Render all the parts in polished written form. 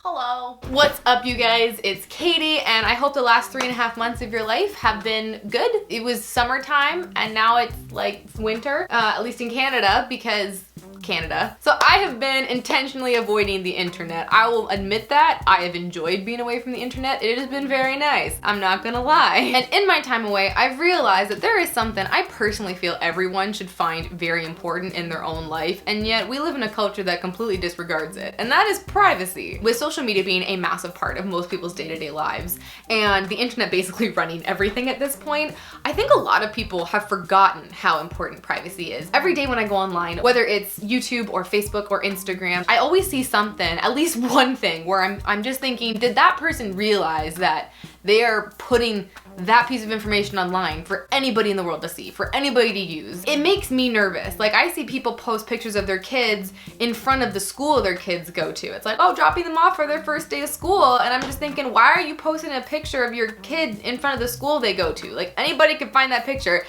Hello. What's up, you guys? It's Katie, and I hope the last 3.5 months of your life have been good. It was summertime, and now it's like winter, at least in Canada, because Canada. So I have been intentionally avoiding the internet. I will admit that. I have enjoyed being away from the internet. It has been very nice. I'm not gonna lie. And in my time away, I've realized that there is something I personally feel everyone should find very important in their own life, and yet we live in a culture that completely disregards it, and that is privacy. With social media being a massive part of most people's day-to-day lives, and the internet basically running everything at this point, I think a lot of people have forgotten how important privacy is. Every day when I go online, whether it's YouTube or Facebook or Instagram, I always see something, at least one thing, where I'm just thinking, did that person realize that they are putting that piece of information online for anybody in the world to see, for anybody to use? It makes me nervous. Like, I see people post pictures of their kids in front of the school their kids go to. It's like, oh, dropping them off for their first day of school. And I'm just thinking, why are you posting a picture of your kid in front of the school they go to? Like, anybody can find that picture.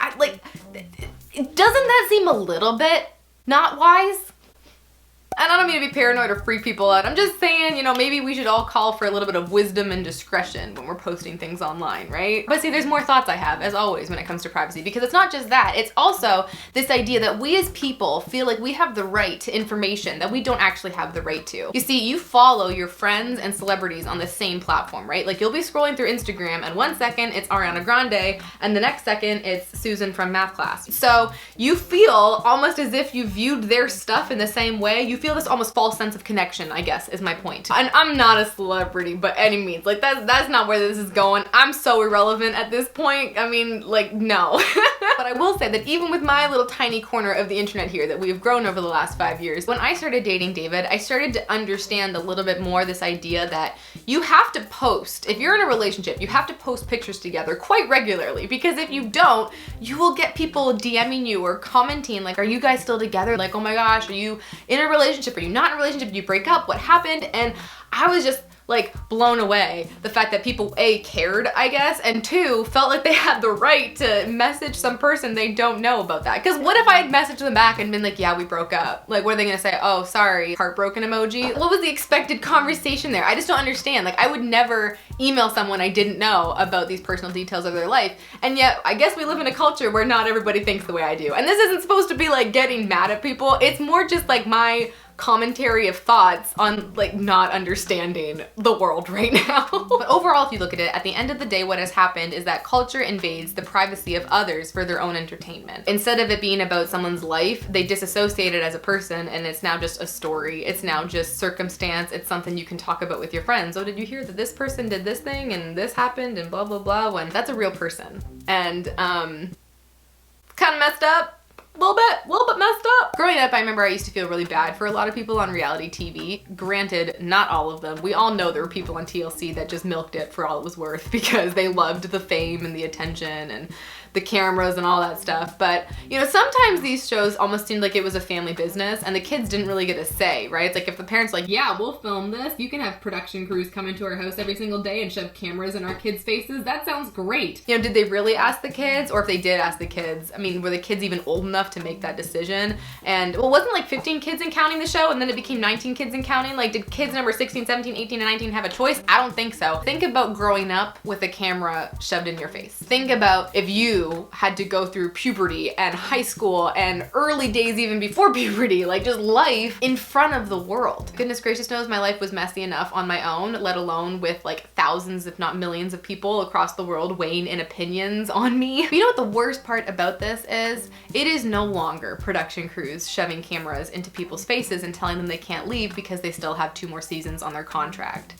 Doesn't that seem a little bit not wise? And I don't mean to be paranoid or freak people out. I'm just saying, maybe we should all call for a little bit of wisdom and discretion when we're posting things online, right? But see, there's more thoughts I have, as always, when it comes to privacy, because it's not just that. It's also this idea that we as people feel like we have the right to information that we don't actually have the right to. You see, you follow your friends and celebrities on the same platform, right? Like, you'll be scrolling through Instagram, and 1 second it's Ariana Grande, and the next second it's Susan from math class. So you feel almost as if you viewed their stuff in the same way. You feel this almost false sense of connection, I guess, is my point. And I'm not a celebrity by any means. Like, that's not where this is going. I'm so irrelevant at this point. I mean, like, no. But I will say that even with my little tiny corner of the internet here that we've grown over the last 5 years, when I started dating David, I started to understand a little bit more this idea that you have to post. If you're in a relationship, you have to post pictures together quite regularly, because if you don't, you will get people DMing you or commenting like, are you guys still together? Like, oh my gosh, are you in a relationship? Are you not in a relationship? Did you break up? What happened? And I was just like blown away. The fact that people, A, cared, I guess, and 2, felt like they had the right to message some person they don't know about that. Because what if I had messaged them back and been like, yeah, we broke up? Like, what are they gonna say? Oh, sorry, heartbroken emoji? What was the expected conversation there? I just don't understand. Like, I would never email someone I didn't know about these personal details of their life. And yet, I guess we live in a culture where not everybody thinks the way I do. And this isn't supposed to be like getting mad at people. It's more just like my commentary of thoughts on like not understanding the world right now. But overall, if you look at it, at the end of the day, what has happened is that culture invades the privacy of others for their own entertainment. Instead of it being about someone's life, they disassociate it as a person, and it's now just a story. It's now just circumstance. It's something you can talk about with your friends. Oh, did you hear that this person did this thing and this happened and blah, blah, blah, when that's a real person. And kind of messed up. A little bit messed up. Growing up, I remember I used to feel really bad for a lot of people on reality TV. Granted, not all of them. We all know there were people on TLC that just milked it for all it was worth because they loved the fame and the attention and the cameras and all that stuff. But, sometimes these shows almost seemed like it was a family business and the kids didn't really get a say, right? It's like if the parents are like, yeah, we'll film this. You can have production crews come into our house every single day and shove cameras in our kids' faces. That sounds great. Did they really ask the kids? Or if they did ask the kids, I mean, were the kids even old enough to make that decision? And, well, wasn't like 15 kids and counting the show and then it became 19 kids and counting? Like, did kids number 16, 17, 18, and 19 have a choice? I don't think so. Think about growing up with a camera shoved in your face. Think about if you had to go through puberty and high school and early days even before puberty, like just life in front of the world. Goodness gracious knows my life was messy enough on my own, let alone with like thousands if not millions of people across the world weighing in opinions on me. But you know what the worst part about this is? It is no longer production crews shoving cameras into people's faces and telling them they can't leave because they still have 2 more seasons on their contract.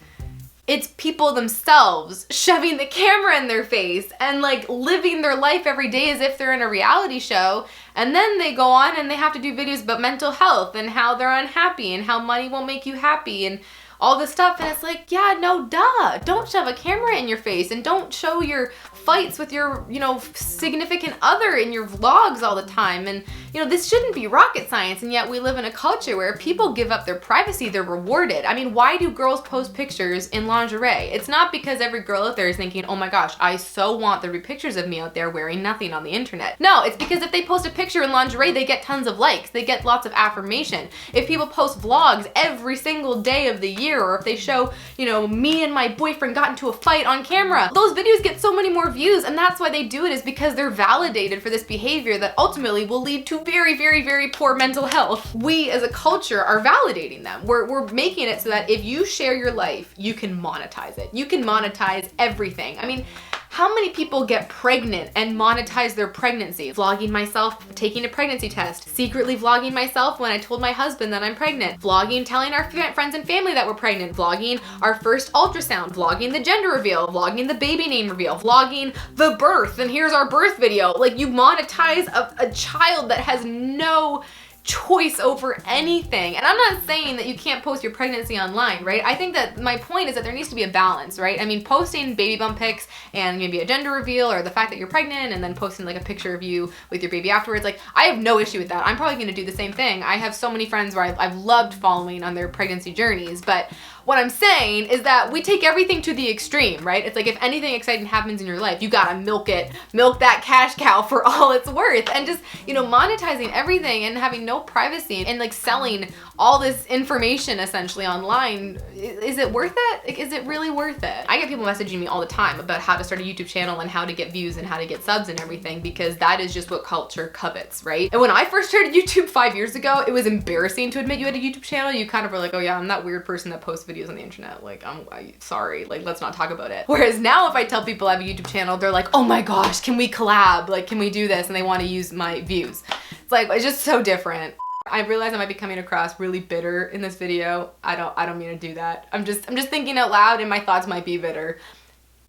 It's people themselves shoving the camera in their face and like living their life every day as if they're in a reality show. And then they go on and they have to do videos about mental health and how they're unhappy and how money won't make you happy and all this stuff. And it's like, yeah, no, duh. Don't shove a camera in your face and don't show your fights with your, significant other in your vlogs all the time. And, this shouldn't be rocket science. And yet we live in a culture where people give up their privacy, they're rewarded. I mean, why do girls post pictures in lingerie? It's not because every girl out there is thinking, oh my gosh, I so want there to be pictures of me out there wearing nothing on the internet. No, it's because if they post a picture in lingerie, they get tons of likes. They get lots of affirmation. If people post vlogs every single day of the year, mirror, or if they show, you know, me and my boyfriend got into a fight on camera. Those videos get so many more views, and that's why they do it, is because they're validated for this behavior that ultimately will lead to very, very, very poor mental health. We as a culture are validating them. We're making it so that if you share your life, you can monetize it. You can monetize everything. I mean, how many people get pregnant and monetize their pregnancy? Vlogging myself taking a pregnancy test, secretly vlogging myself when I told my husband that I'm pregnant, vlogging telling our friends and family that we're pregnant, vlogging our first ultrasound, vlogging the gender reveal, vlogging the baby name reveal, vlogging the birth, and here's our birth video. Like, you monetize a child that has no choice over anything. And I'm not saying that you can't post your pregnancy online, right? I think that my point is that there needs to be a balance, right? I mean, posting baby bump pics and maybe a gender reveal or the fact that you're pregnant and then posting like a picture of you with your baby afterwards, like, I have no issue with that. I'm probably gonna do the same thing. I have so many friends where I've loved following on their pregnancy journeys, but what I'm saying is that we take everything to the extreme, right? It's like, if anything exciting happens in your life, you gotta milk it, milk that cash cow for all it's worth. And just, you know, monetizing everything and having no privacy and like selling all this information essentially online, is it worth it? Like, is it really worth it? I get people messaging me all the time about how to start a YouTube channel and how to get views and how to get subs and everything, because that is just what culture covets, right? And when I first started YouTube 5 years ago, it was embarrassing to admit you had a YouTube channel. You kind of were like, oh yeah, I'm that weird person that posts videos on the internet. Like, I'm sorry, like, let's not talk about it. Whereas now, if I tell people I have a YouTube channel, they're like, oh my gosh, can we collab? Like, can we do this? And they want to use my views. It's like, it's just so different. I realize I might be coming across really bitter in this video. I don't mean to do that. I'm just thinking out loud, and my thoughts might be bitter.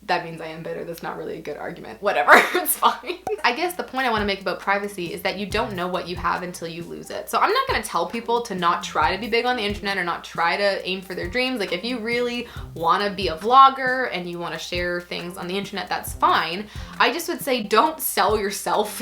That means I am bitter. That's not really a good argument. Whatever, it's fine. I guess the point I want to make about privacy is that you don't know what you have until you lose it. So I'm not going to tell people to not try to be big on the internet or not try to aim for their dreams. Like, if you really want to be a vlogger and you want to share things on the internet, that's fine. I just would say, don't sell yourself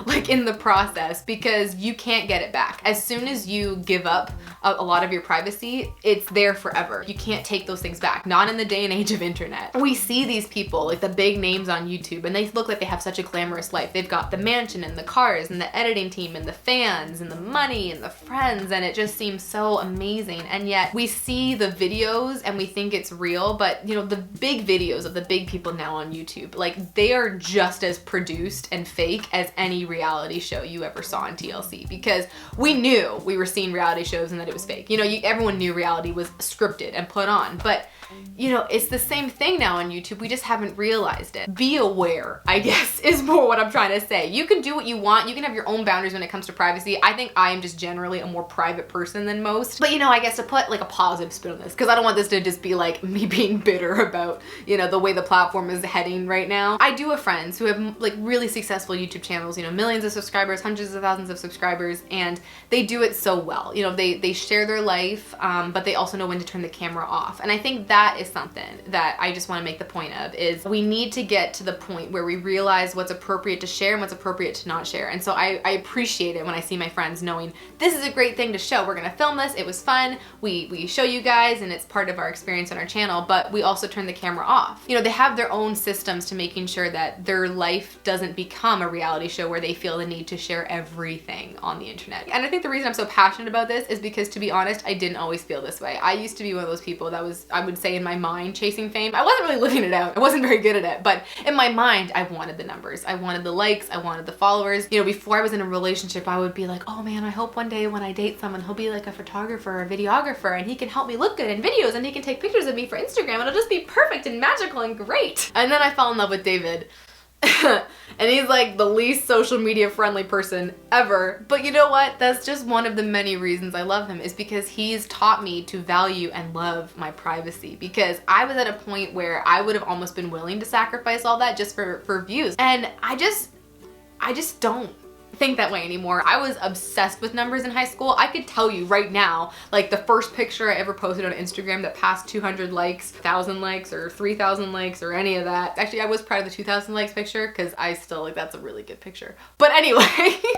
like in the process, because you can't get it back. As soon as you give up a lot of your privacy, it's there forever. You can't take those things back. Not in the day and age of internet. We see these people, like the big names on YouTube, and they look like they have such a glamorous life. They've got the mansion and the cars and the editing team and the fans and the money and the friends, and it just seems so amazing. And yet we see the videos and we think it's real, but you know, the big videos of the big people now on YouTube, like, they are just as produced and fake as any reality show you ever saw on TLC, because we knew we were seeing reality shows and that it was fake. You know, everyone knew reality was scripted and put on, but you know, it's the same thing now on YouTube. We just haven't realized it. Be aware, I guess, is more what I'm trying to say. You can do what you want. You can have your own boundaries when it comes to privacy. I think I am just generally a more private person than most. But you know, I guess to put like a positive spin on this, because I don't want this to just be like me being bitter about, you know, the way the platform is heading right now. I do have friends who have like really successful YouTube channels, you know, millions of subscribers, hundreds of thousands of subscribers, and they do it so well. You know, they share their life, but they also know when to turn the camera off. And I think that is something that I just want to make the point of, is we need to get to the point where we realize what's appropriate to share and what's appropriate to not share. And so I appreciate it when I see my friends knowing this is a great thing to show. We're gonna film this, it was fun, we show you guys, and it's part of our experience on our channel, but we also turn the camera off. You know, they have their own systems to making sure that their life doesn't become a reality show where they feel the need to share everything on the internet. And I think the reason I'm so passionate about this is because, to be honest, I didn't always feel this way. I used to be one of those people that was, I would say, in my mind, chasing fame. I wasn't really living it out. I wasn't very good at it, but in my mind, I wanted the numbers. I wanted the likes. I wanted the followers. You know, before I was in a relationship, I would be like, oh man, I hope one day when I date someone, he'll be like a photographer or a videographer, and he can help me look good in videos, and he can take pictures of me for Instagram, and it'll just be perfect and magical and great. And then I fell in love with David. And he's like the least social media friendly person ever. But you know what? That's just one of the many reasons I love him, is because he's taught me to value and love my privacy, because I was at a point where I would have almost been willing to sacrifice all that just for views. And I just don't think that way anymore. I was obsessed with numbers in high school. I could tell you right now, like the first picture I ever posted on Instagram that passed 200 likes, 1,000 likes, or 3,000 likes, or any of that. Actually, I was proud of the 2,000 likes picture, because I still, like, that's a really good picture. But anyway,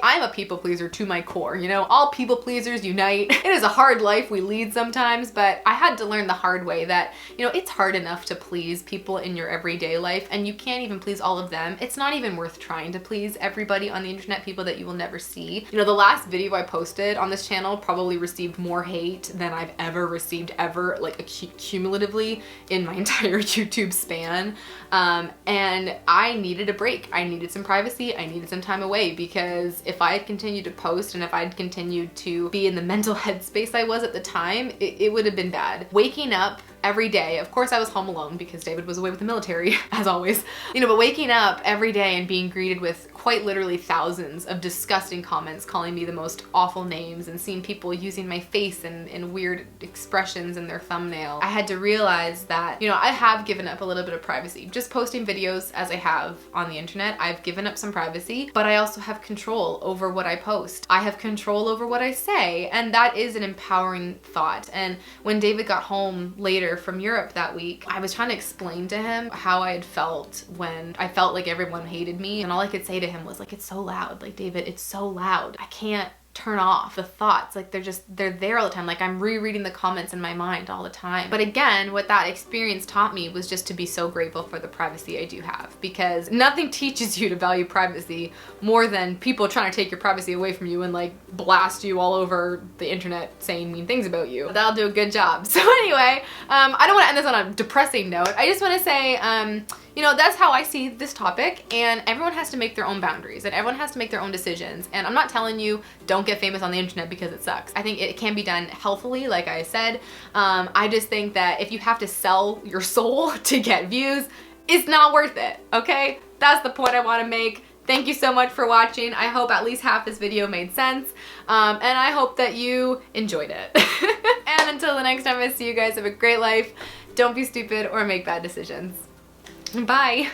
I'm a people pleaser to my core, you know? All people pleasers unite. It is a hard life we lead sometimes, but I had to learn the hard way that, you know, it's hard enough to please people in your everyday life, and you can't even please all of them. It's not even worth trying to please everybody on the internet, people people that you will never see. You know, the last video I posted on this channel probably received more hate than I've ever received ever, like cumulatively in my entire YouTube span. And I needed a break. I needed some privacy. I needed some time away, because if I had continued to post and if I'd continued to be in the mental headspace I was at the time, it would have been bad. Waking up every day, of course I was home alone because David was away with the military, as always, you know, but waking up every day and being greeted with quite literally thousands of disgusting comments calling me the most awful names, and seeing people using my face and weird expressions in their thumbnail, I had to realize that, you know, I have given up a little bit of privacy. Just posting videos as I have on the internet, I've given up some privacy, but I also have control over what I post. I have control over what I say, and that is an empowering thought. And when David got home later from Europe that week, I was trying to explain to him how I had felt when I felt like everyone hated me, and all I could say to him was like, it's so loud, like, David, it's so loud. I can't turn off the thoughts. Like, they're there all the time. Like, I'm rereading the comments in my mind all the time. But again, what that experience taught me was just to be so grateful for the privacy I do have, because nothing teaches you to value privacy more than people trying to take your privacy away from you and like blast you all over the internet saying mean things about you. That'll do a good job. So anyway, I don't want to end this on a depressing note. I just want to say, you know, that's how I see this topic, and everyone has to make their own boundaries and everyone has to make their own decisions. And I'm not telling you don't get famous on the internet because it sucks. I think it can be done healthily, like I said. I just think that if you have to sell your soul to get views, it's not worth it, okay? That's the point I want to make. Thank you so much for watching. I hope at least half this video made sense, and I hope that you enjoyed it. And until the next time I see you guys, have a great life. Don't be stupid or make bad decisions. Bye.